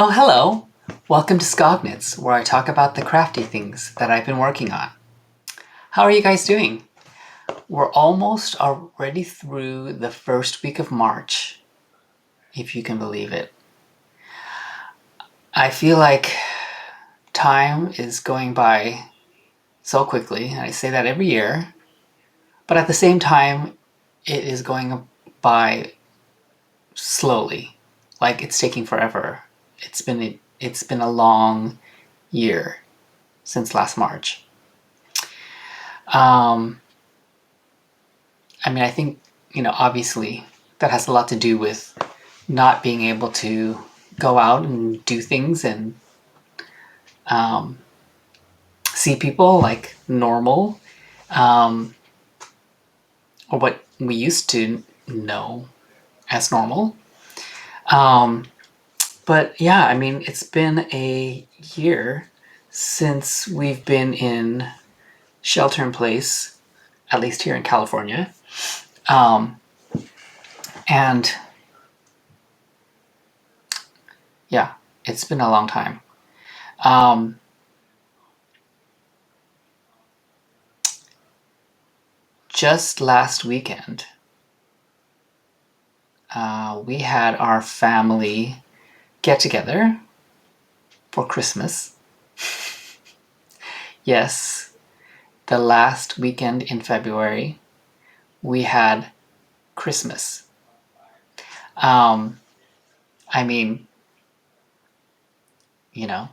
Oh, hello! Welcome to Skogknits, where I talk about the crafty things that I've been working on. How are you guys doing? We're almost already through the first week of March, if you can believe it. I feel like time is going by so quickly, and I say that every year, but at the same time, it is going by slowly, like it's taking forever. It's been a long year since last March. I think, obviously that has a lot to do with not being able to go out and do things and see people like normal, or what we used to know as normal. But yeah, it's been a year since we've been in shelter in place, at least here in California. And yeah, it's been a long time. Just last weekend, we had our family get together for Christmas. Yes, the last weekend in February, we had Christmas. I mean, you know,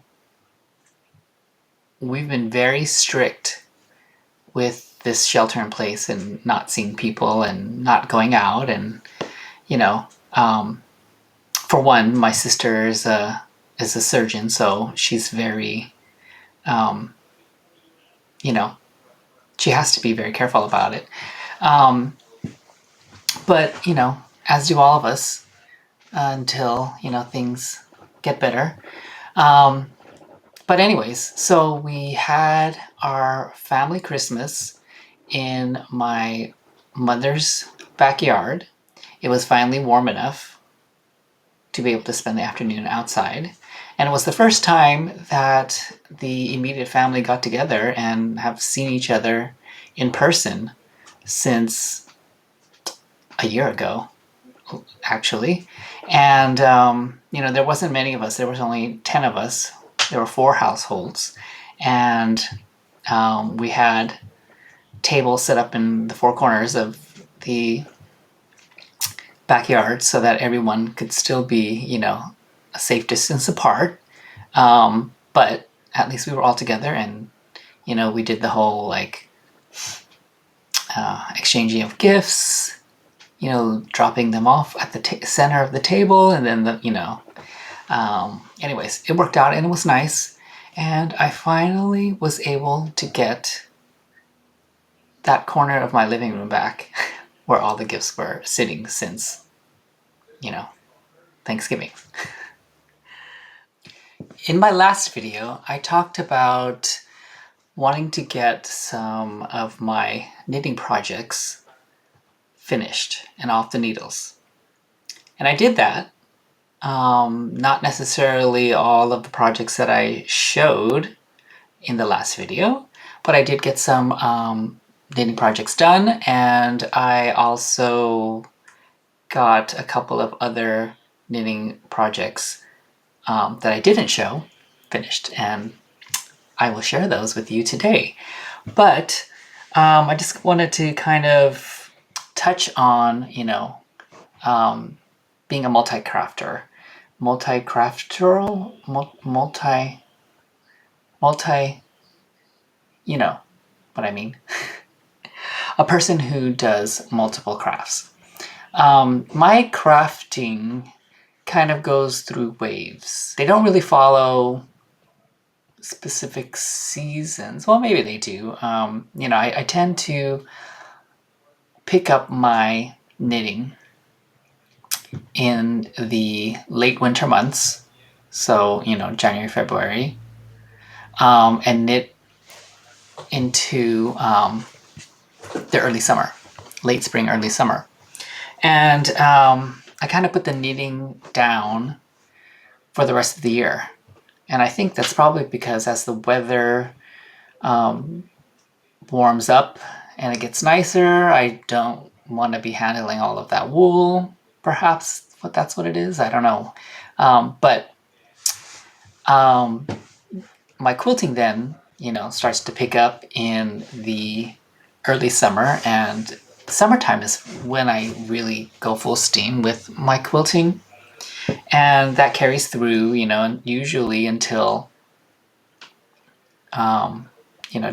we've been very strict with this shelter in place and not seeing people and not going out. And, you know, for one, my sister is a surgeon, so she's very, she has to be very careful about it. But, as do all of us, until, things get better. But anyways, so we had our family Christmas in my mother's backyard. It was finally warm enough to be able to spend the afternoon outside. And it was the first time that the immediate family got together and have seen each other in person since a year ago, actually. And, there wasn't many of us. There was only 10 of us. There were 4 households. And we had tables set up in the 4 corners of the backyard so that everyone could still be, a safe distance apart. But at least we were all together, and, we did the whole, exchanging of gifts, dropping them off at the center of the table, and then anyways, it worked out and it was nice. And I finally was able to get that corner of my living room back where all the gifts were sitting since, Thanksgiving. In my last video, I talked about wanting to get some of my knitting projects finished and off the needles. And I did that. Not necessarily all of the projects that I showed in the last video, but I did get some knitting projects done, and I also got a couple of other knitting projects that I didn't show finished, and I will share those with you today. But I just wanted to kind of touch on, being a multi-crafter, you know what I mean. A person who does multiple crafts. My crafting kind of goes through waves. They don't really follow specific seasons. Well, maybe they do. I tend to pick up my knitting in the late winter months, so January, February, and knit into the early summer, late spring, early summer. And I kind of put the knitting down for the rest of the year. And I think that's probably because as the weather warms up and it gets nicer, I don't want to be handling all of that wool. Perhaps that's what it is. I don't know. But my quilting then, starts to pick up in the early summer, and summertime is when I really go full steam with my quilting. And that carries through, usually until,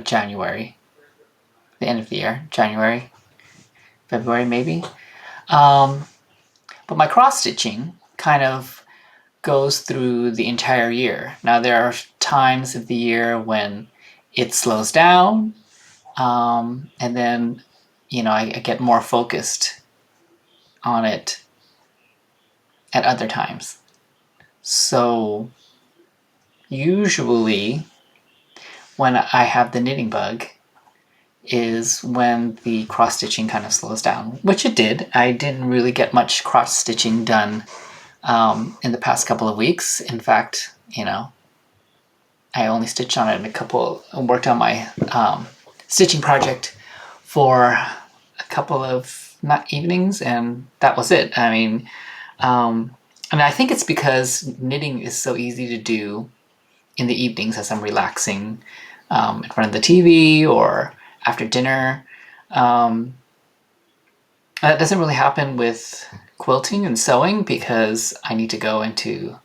January, the end of the year, January, February maybe. But my cross stitching kind of goes through the entire year. Now there are times of the year when it slows down, and then, I get more focused on it at other times. So usually when I have the knitting bug is when the cross stitching kind of slows down, which it did. I didn't really get much cross stitching done in the past couple of weeks. In fact, I only stitched on it worked on my stitching project for a couple of evenings, and that was it. I think it's because knitting is so easy to do in the evenings as I'm relaxing in front of the TV or after dinner. That doesn't really happen with quilting and sewing because I need to go into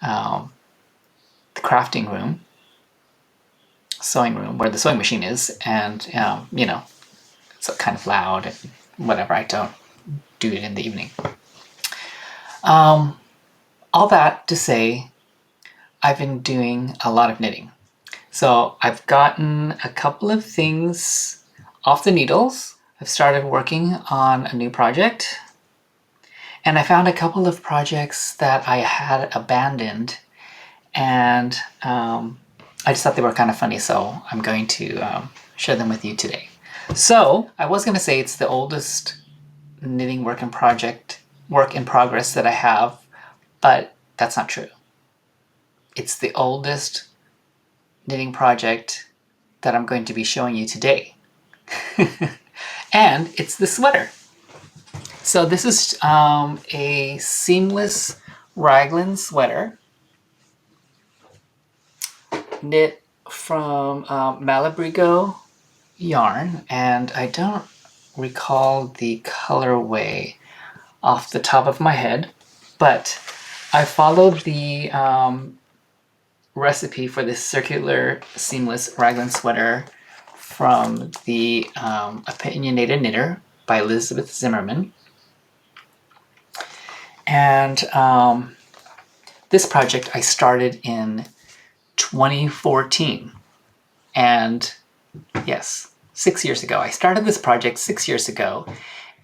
the crafting room, sewing room, where the sewing machine is, and it's kind of loud and whatever. I don't do it in the evening. All that to say, I've been doing a lot of knitting. So I've gotten a couple of things off the needles. I've started working on a new project, and I found a couple of projects that I had abandoned, and I just thought they were kind of funny, so I'm going to share them with you today. So I was going to say it's the oldest knitting work in progress that I have, but that's not true. It's the oldest knitting project that I'm going to be showing you today. And it's the sweater. So this is a seamless raglan sweater knit from Malabrigo yarn, and I don't recall the colorway off the top of my head, but I followed the recipe for this circular seamless raglan sweater from the Opinionated Knitter by Elizabeth Zimmerman. And this project I started in 2014. And yes, 6 years ago. I started this project 6 years ago,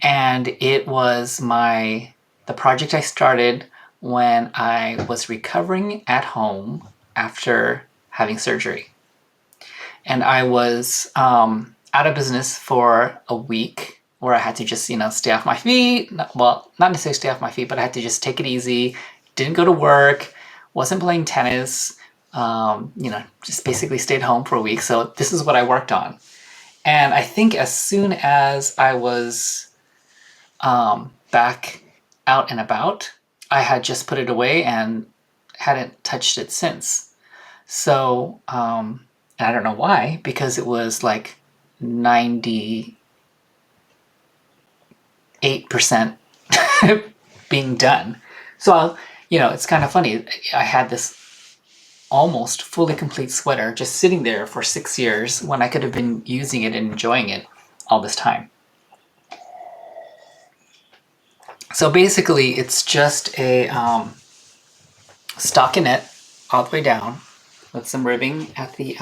and it was the project I started when I was recovering at home after having surgery. And I was out of business for a week, where I had to just, stay off my feet. Well, not necessarily stay off my feet, but I had to just take it easy. Didn't go to work, wasn't playing tennis, just basically stayed home for a week. So this is what I worked on. And I think as soon as I was back out and about, I had just put it away and hadn't touched it since. So, and I don't know why, because it was like 98% being done. So, it's kind of funny. I had this almost fully complete sweater just sitting there for 6 years when I could have been using it and enjoying it all this time. So basically, it's just a stockinette all the way down with some ribbing at the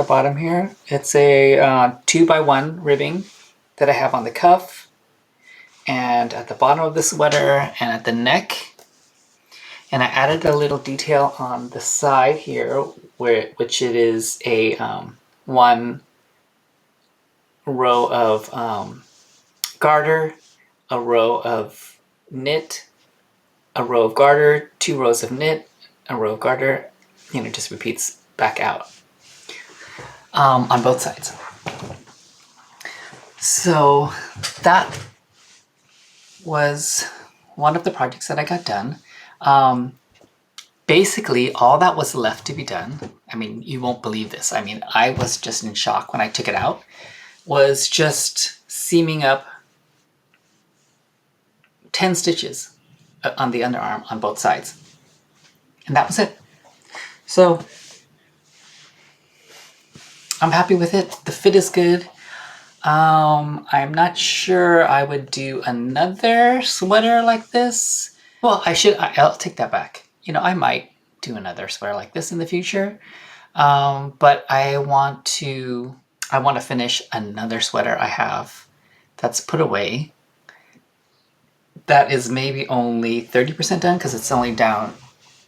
bottom here. It's a 2x1 ribbing that I have on the cuff and at the bottom of the sweater and at the neck. And I added a little detail on the side here, which it is a one row of garter, a row of knit, a row of garter, 2 rows of knit, a row of garter, just repeats back out on both sides. So that was one of the projects that I got done. Basically, all that was left to be done, I mean, you won't believe this. I mean, I was just in shock when I took it out, was just seaming up 10 stitches on the underarm on both sides. And that was it. So I'm happy with it. The fit is good. I'm not sure I would do another sweater like this. Well, I'll take that back. I might do another sweater like this in the future. But I want to finish another sweater I have that's put away. That is maybe only 30% done because it's only down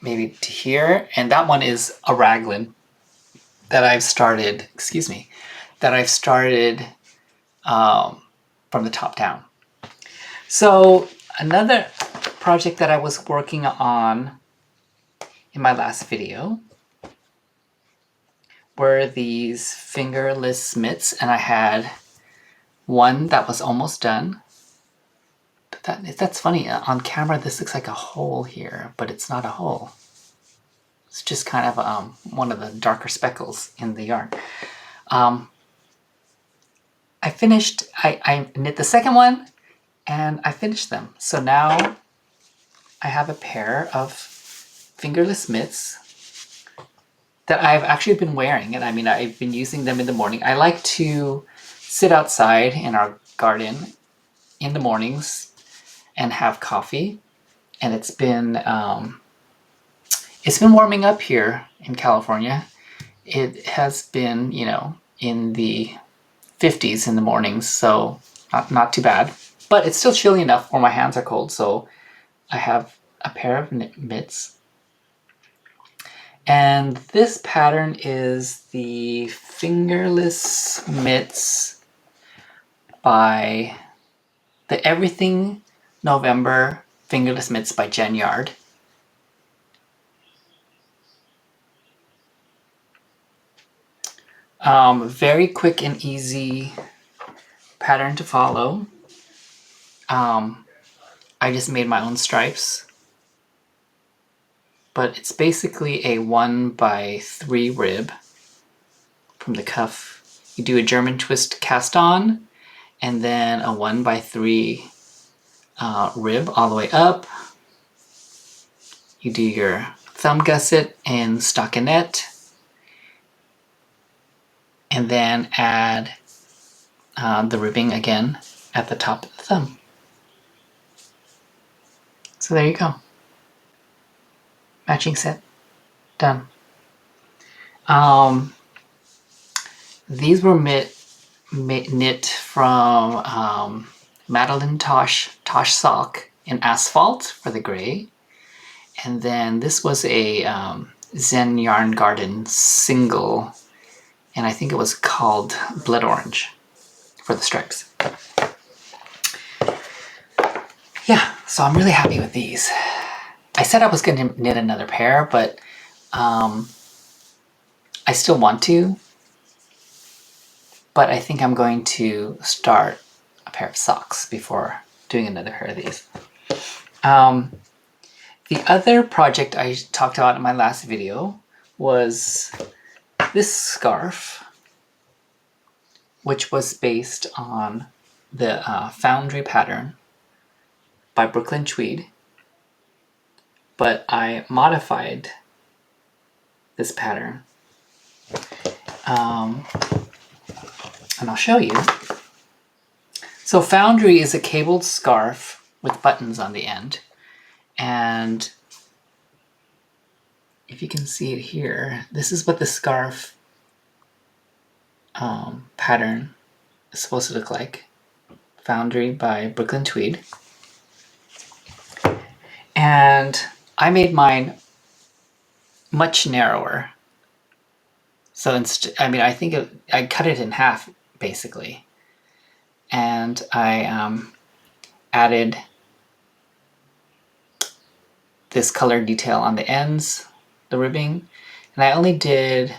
maybe to here. And that one is a raglan that I've started, from the top down. So another project that I was working on in my last video were these fingerless mitts, and I had one that was almost done. That's funny, on camera this looks like a hole here, but it's not a hole. It's just kind of one of the darker speckles in the yarn. I knit the second one and I finished them. So now I have a pair of fingerless mitts that I've actually been wearing. And I mean, I've been using them in the morning. I like to sit outside in our garden in the mornings and have coffee. And it's been warming up here in California. It has been, in the 50s in the mornings, so not too bad. But it's still chilly enough where my hands are cold, so I have a pair of mitts. And this pattern is the fingerless mitts by the Everything November fingerless mitts by Jen Yard. Very quick and easy pattern to follow. I just made my own stripes, but it's basically a 1x3 rib from the cuff. You do a German twist cast on, and then a 1x3 rib all the way up. You do your thumb gusset in stockinette, and then add the ribbing again at the top of the thumb. So there you go. Matching set. Done. These were knit from Madeline Tosh Sock in Asphalt for the gray. And then this was a Zen Yarn Garden single, and I think it was called Blood Orange for the stripes. Yeah, so I'm really happy with these. I said I was going to knit another pair, but I still want to. But I think I'm going to start a pair of socks before doing another pair of these. The other project I talked about in my last video was this scarf, which was based on the Foundry pattern by Brooklyn Tweed, but I modified this pattern, and I'll show you. So Foundry is a cabled scarf with buttons on the end, and if you can see it here, this is what the scarf pattern is supposed to look like. Foundry by Brooklyn Tweed. And I made mine much narrower. So I think I cut it in half basically. And I added this color detail on the ends, the ribbing, and I only did,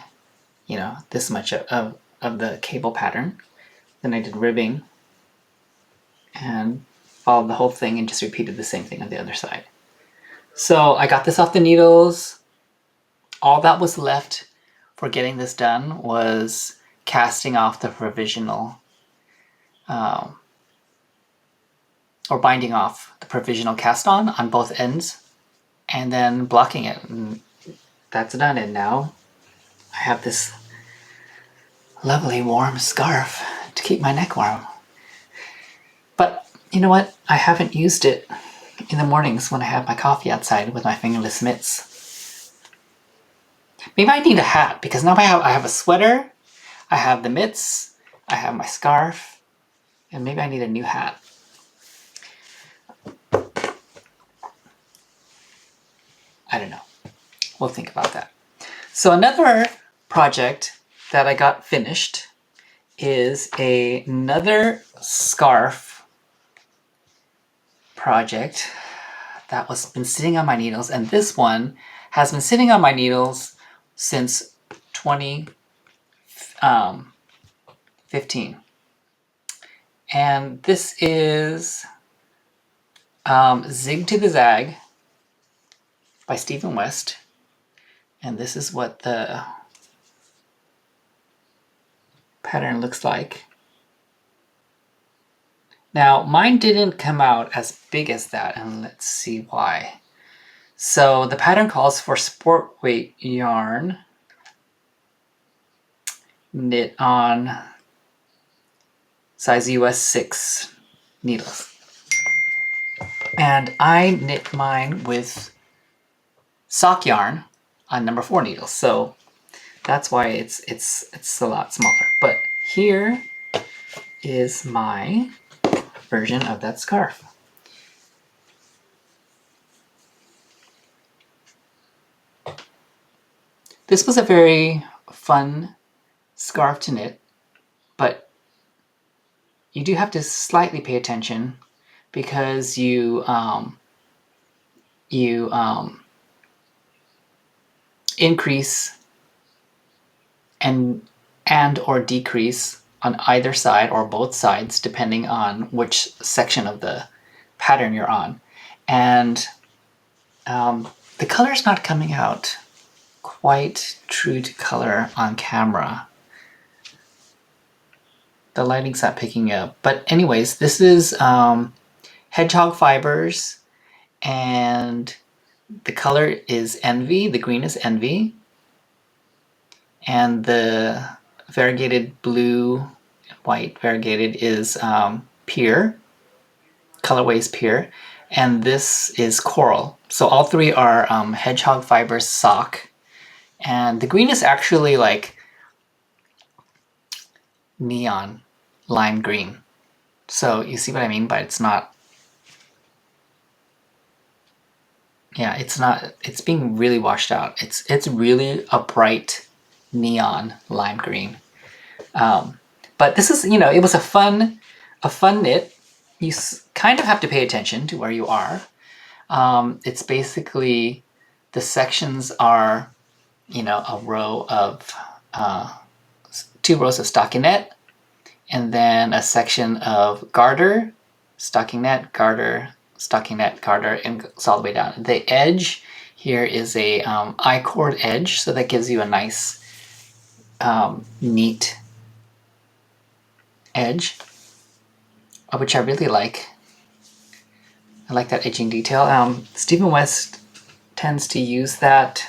you know, this much of the cable pattern. Then I did ribbing and followed the whole thing and just repeated the same thing on the other side. So I got this off the needles. All that was left for getting this done was casting off the provisional, or binding off the provisional cast on both ends, and then blocking it. And that's done, and now I have this lovely warm scarf to keep my neck warm. But you know what? I haven't used it in the mornings when I have my coffee outside with my fingerless mitts. Maybe I need a hat, because now I have a sweater, I have the mitts, I have my scarf, and maybe I need a new hat. I don't know. We'll think about that. So another project that I got finished is another scarf project that was been sitting on my needles, and this one has been sitting on my needles since 2015. And this is Zig to the Zag by Stephen West. And this is what the pattern looks like. Now, mine didn't come out as big as that, and let's see why. So the pattern calls for sport weight yarn knit on size US 6 needles. And I knit mine with sock yarn on number 4 needles. So that's why it's a lot smaller. But here is my version of that scarf. This was a very fun scarf to knit, but you do have to slightly pay attention, because you increase and or decrease on either side or both sides depending on which section of the pattern you're on. And the color's not coming out quite true to color on camera. The lighting's not picking up. But anyways, this is hedgehog fibers, and the color is Envy. The green is Envy. And the variegated blue, white variegated is Pier. Colorway is Pier. And this is Coral. So all three are hedgehog fibers sock. And the green is actually like neon lime green. So you see what I mean? But it's not, yeah, it's not, it's being really washed out. It's really a bright neon lime green. But this is, you know, it was a fun knit. You kind of have to pay attention to where you are. It's basically, the sections are, you know, a row of 2 rows of stockinette, and then a section of garter, stockinette, garter, stockinette, garter, and goes all the way down. The edge here is a I-cord edge, so that gives you a nice neat edge, which I really like. I like that edging detail. Stephen West tends to use that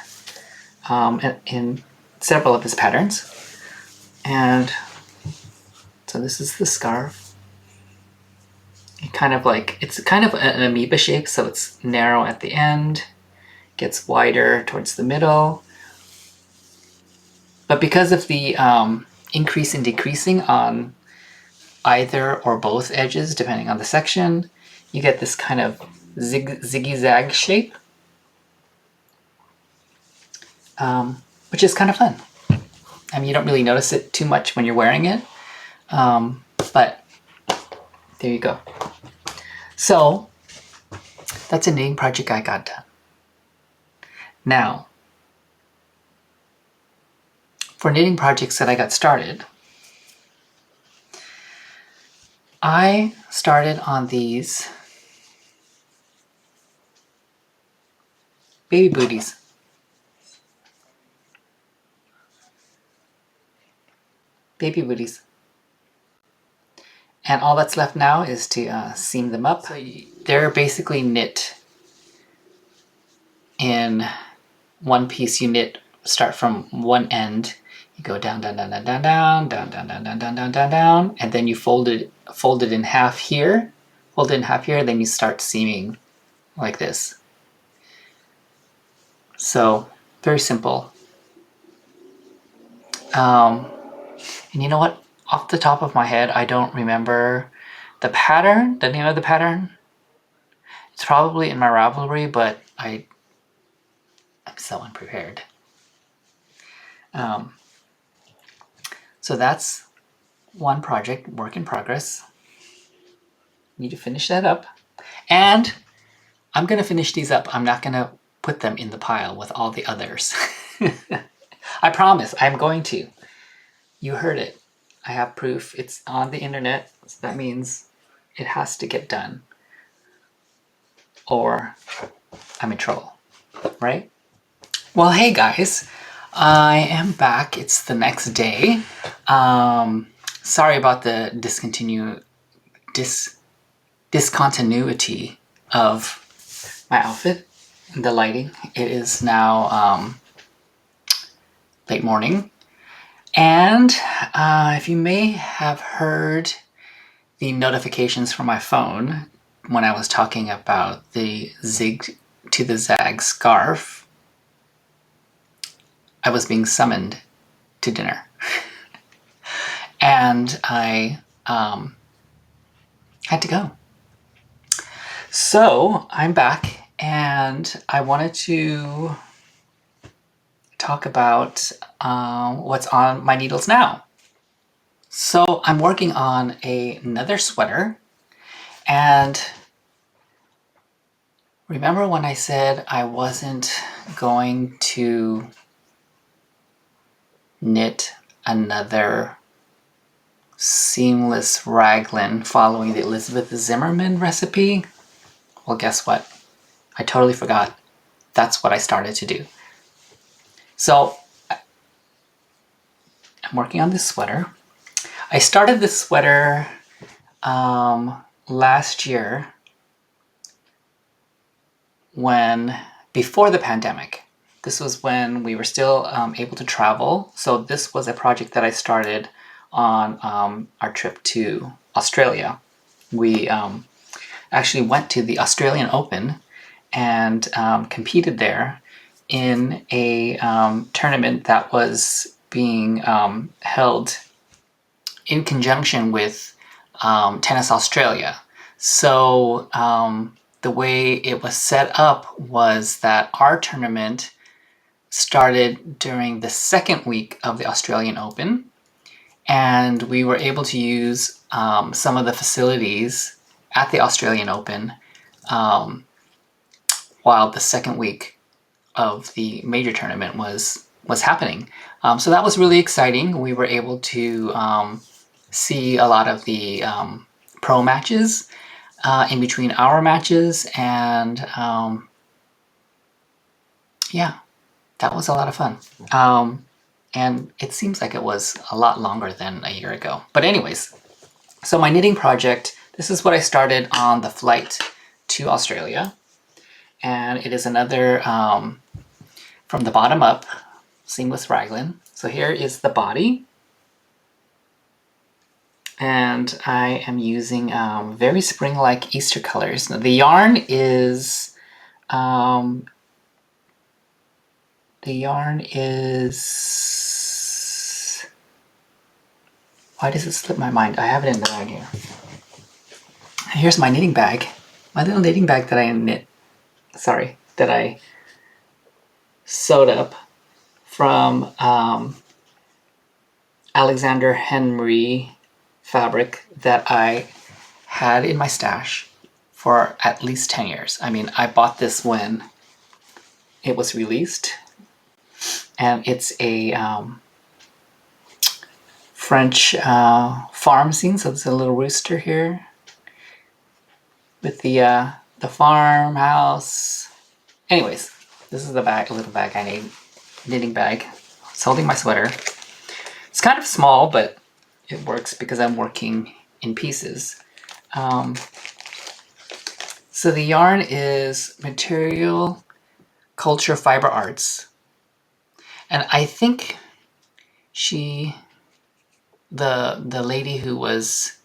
in several of his patterns. And so this is the scarf. It's kind of an amoeba shape, so it's narrow at the end, gets wider towards the middle. But because of the increase and decreasing on either or both edges, depending on the section, you get this kind of ziggy-zag shape, which is kind of fun. I mean, you don't really notice it too much when you're wearing it, but there you go. So that's a knitting project I got done. Now, for knitting projects that I got started, I started on these baby booties. Baby booties. And all that's left now is to seam them up. So they're basically knit in one piece. You knit, start from one end, you go down, down, down, down, down, down, down, down, down, down, down, down, down, down, and then you fold it in half here, fold it in half here, then you start seaming like this. So very simple. And you know what? Off the top of my head, I don't remember the pattern, the name of the pattern. It's probably in my Ravelry, but I'm so unprepared. So that's one project, work in progress. Need to finish that up. And I'm gonna finish these up. I'm not gonna put them in the pile with all the others. I promise, I'm going to. You heard it. I have proof. It's on the internet, so that means it has to get done. Or I'm in trouble, right? Well, hey guys, I am back. It's the next day. Sorry about the discontinuity of my outfit and the lighting. It is now late morning. And if you may have heard the notifications from my phone when I was talking about the zig to the zag scarf, I was being summoned to dinner. And I had to go. So I'm back and I wanted to talk about what's on my needles now. So I'm working on another sweater, and remember when I said I wasn't going to knit another seamless raglan following the Elizabeth Zimmerman recipe? Well, guess what? I totally forgot. That's what I started to do. So I'm working on this sweater. I started this sweater last year before the pandemic. This was when we were still able to travel. So this was a project that I started on our trip to Australia. We actually went to the Australian Open and competed there in a tournament that was being held in conjunction with Tennis Australia. So the way it was set up was that our tournament started during the second week of the Australian Open, and we were able to use some of the facilities at the Australian Open while the second week of the major tournament was happening. So that was really exciting. We were able to see a lot of the pro matches in between our matches, and yeah, that was a lot of fun. And it seems like it was a lot longer than a year ago. But anyways, so my knitting project, this is what I started on the flight to Australia. And it is another from the bottom up seamless raglan. So here is the body. And I am using very spring-like Easter colors. Now, the yarn is why does it slip my mind? I have it in the bag here. Here's my knitting bag. My little knitting bag that I sewed up from Alexander Henry fabric that I had in my stash for at least 10 years. I mean, I bought this when it was released, and it's a French farm scene. So there's a little rooster here with the farmhouse. Anyways, this is the bag, little bag I need, knitting bag. It's holding my sweater. It's kind of small, but it works because I'm working in pieces. So the yarn is Material Culture Fiber Arts. And I think the lady who was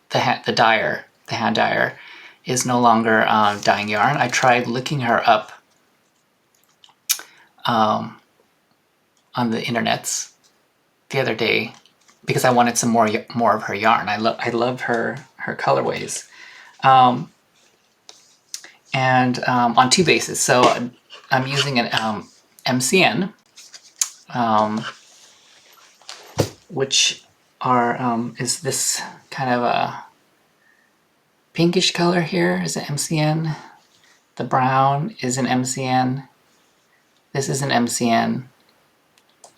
the hand dyer, is no longer dyeing yarn. I tried looking her up on the internets the other day because I wanted some more of her yarn. I love her colorways, and on two bases. So I'm using an MCN, which is this kind of a pinkish color here is an MCN. The brown is an MCN. This is an MCN.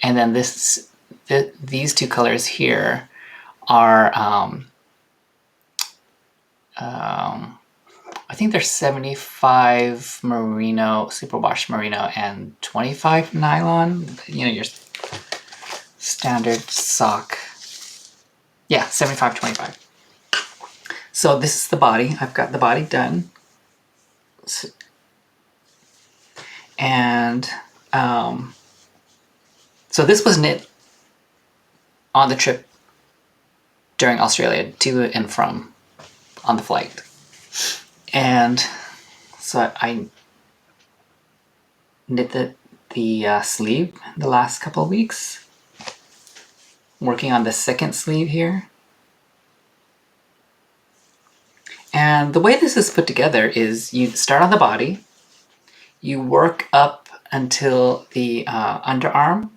And then these two colors here are, I think they're 75 merino, superwash merino, and 25 nylon. You know, your standard sock. Yeah, 75-25. So this is the body. I've got the body done. And so this was knit on the trip during Australia, to and from, on the flight. And so I knit the sleeve the last couple of weeks, working on the second sleeve here. And the way this is put together is you start on the body, you work up until the underarm,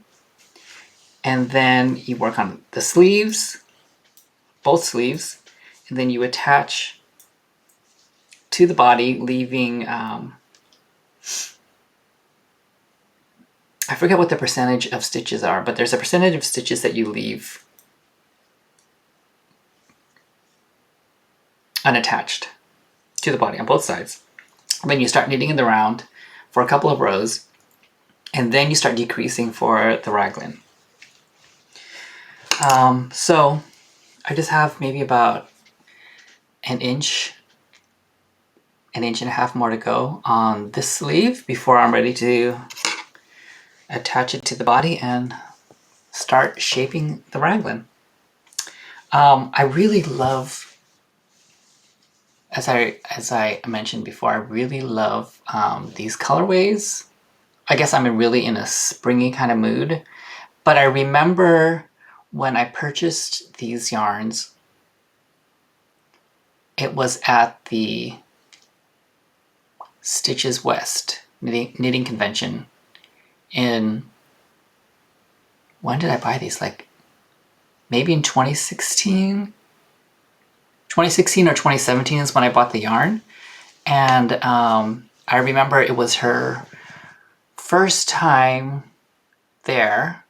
and then you work on the sleeves, both sleeves, and then you attach to the body, leaving, I forget what the percentage of stitches are, but there's a percentage of stitches that you leave unattached to the body on both sides. And then you start knitting in the round for a couple of rows, and then you start decreasing for the raglan. So I just have maybe about an inch and a half more to go on this sleeve before I'm ready to attach it to the body and start shaping the raglan. I really love, as I mentioned before, I really love these colorways. I guess I'm really in a springy kind of mood, but I remember when I purchased these yarns, it was at the Stitches West knitting convention in, when did I buy these? Like maybe in 2016? 2016 or 2017 is when I bought the yarn. And I remember it was her first time there.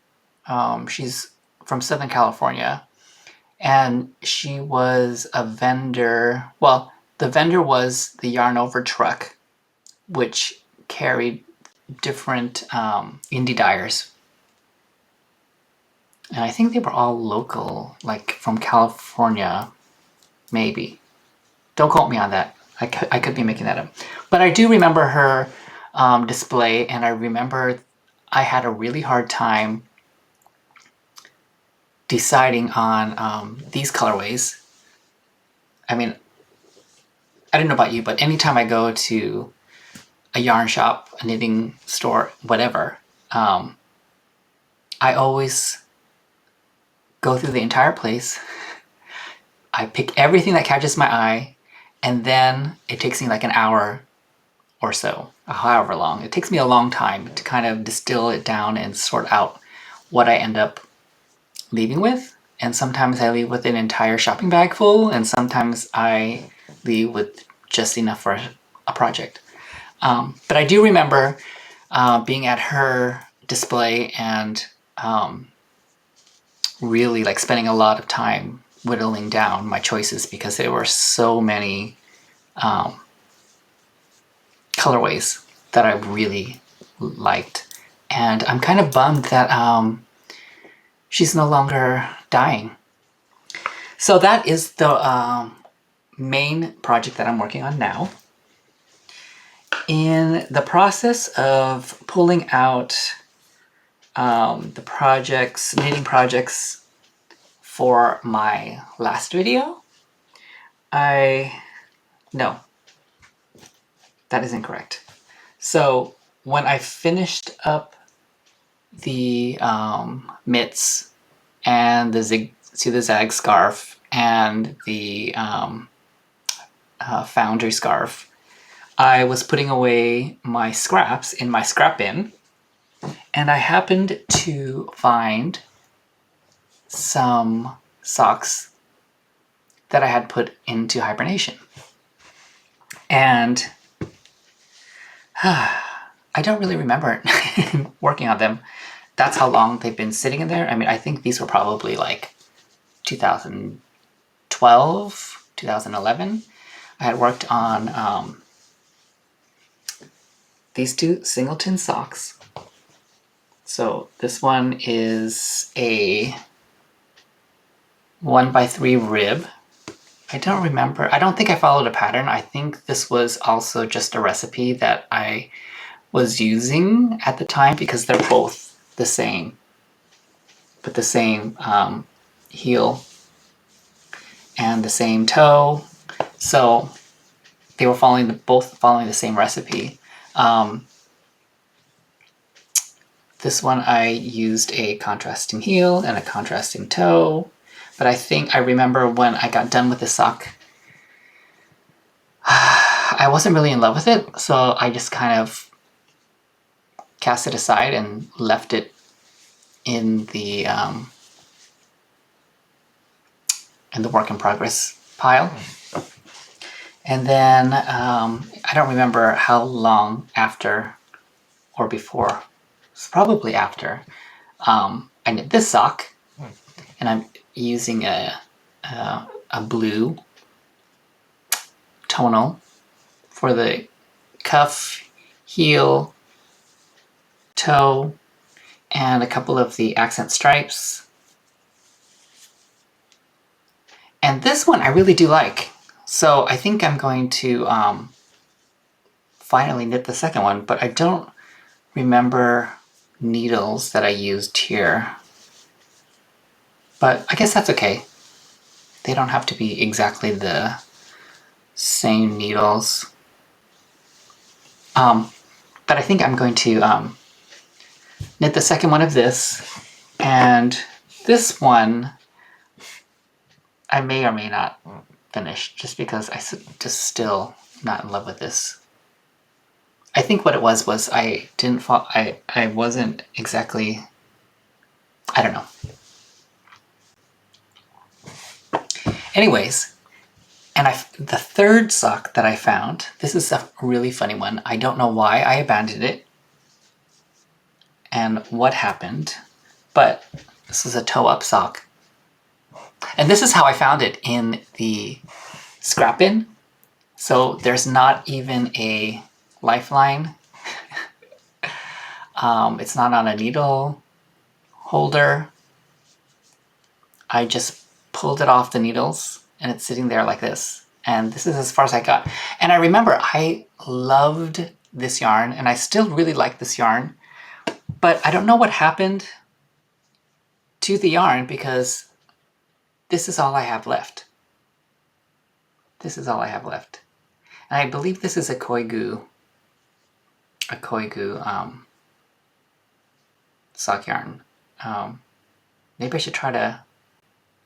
She's from Southern California, and she was a vendor. Well, the vendor was the Yarn Over truck, which carried different indie dyers. And I think they were all local, like from California, maybe. Don't quote me on that. I could be making that up. But I do remember her display, and I remember I had a really hard time deciding on these colorways. I mean, I don't know about you, but anytime I go to a yarn shop, a knitting store, whatever, I always go through the entire place. I pick everything that catches my eye, and then it takes me like an hour or so, however long. It takes me a long time to kind of distill it down and sort out what I end up leaving with. And sometimes I leave with an entire shopping bag full, and sometimes I leave with just enough for a project. But I do remember being at her display and really like spending a lot of time whittling down my choices because there were so many colorways that I really liked. And I'm kind of bummed that she's no longer dyeing. So that is the main project that I'm working on now. In the process of pulling out the projects, knitting projects for my last video, no, that is incorrect. So when I finished up the mitts and the zig scarf and the foundry scarf, I was putting away my scraps in my scrap bin, and I happened to find some socks that I had put into hibernation. And I don't really remember working on them. That's how long they've been sitting in there. I mean, I think these were probably like 2012, 2011. I had worked on these two singleton socks. So this one is a 1x3 rib. I don't remember. I don't think I followed a pattern. I think this was also just a recipe that I was using at the time because they're both the same, but the same heel and the same toe. So they were both following the same recipe. This one I used a contrasting heel and a contrasting toe. But I think I remember when I got done with the sock, I wasn't really in love with it, so I just kind of cast it aside and left it in the work in progress pile. And then I don't remember how long after or before. It's probably after I knit this sock, and I'm using a blue tonal for the cuff, heel, toe, and a couple of the accent stripes. And this one I really do like. So I think I'm going to finally knit the second one, but I don't remember needles that I used here. But I guess that's okay. They don't have to be exactly the same needles. But I think I'm going to knit the second one of this, and this one I may or may not finish just because I just still not in love with this. I think what it was I didn't I wasn't exactly, I don't know. Anyways, and the third sock that I found, this is a really funny one. I don't know why I abandoned it and what happened, but this is a toe-up sock. And this is how I found it in the scrap bin. So there's not even a lifeline. It's not on a needle holder. I just pulled it off the needles and it's sitting there like this. And this is as far as I got. And I remember I loved this yarn and I still really like this yarn, but I don't know what happened to the yarn because this is all I have left. This is all I have left. And I believe this is a Koigu sock yarn. Maybe I should try to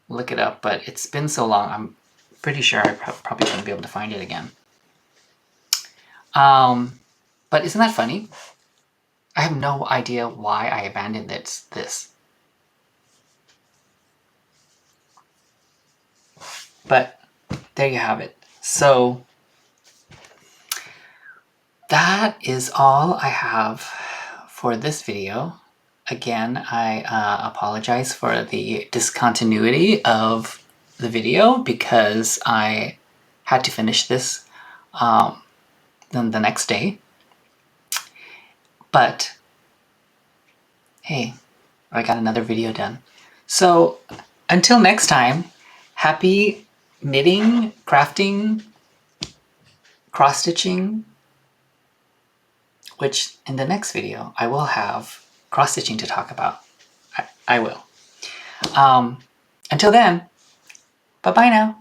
look it up, but it's been so long, I'm pretty sure I probably won't be able to find it again. But isn't that funny? I have no idea why I abandoned this. But there you have it. So that is all I have for this video. Again, I apologize for the discontinuity of the video because I had to finish this then the next day. But hey, I got another video done. So until next time, happy knitting, crafting, cross-stitching, which in the next video I will have cross-stitching to talk about. I will. Until then, bye-bye now.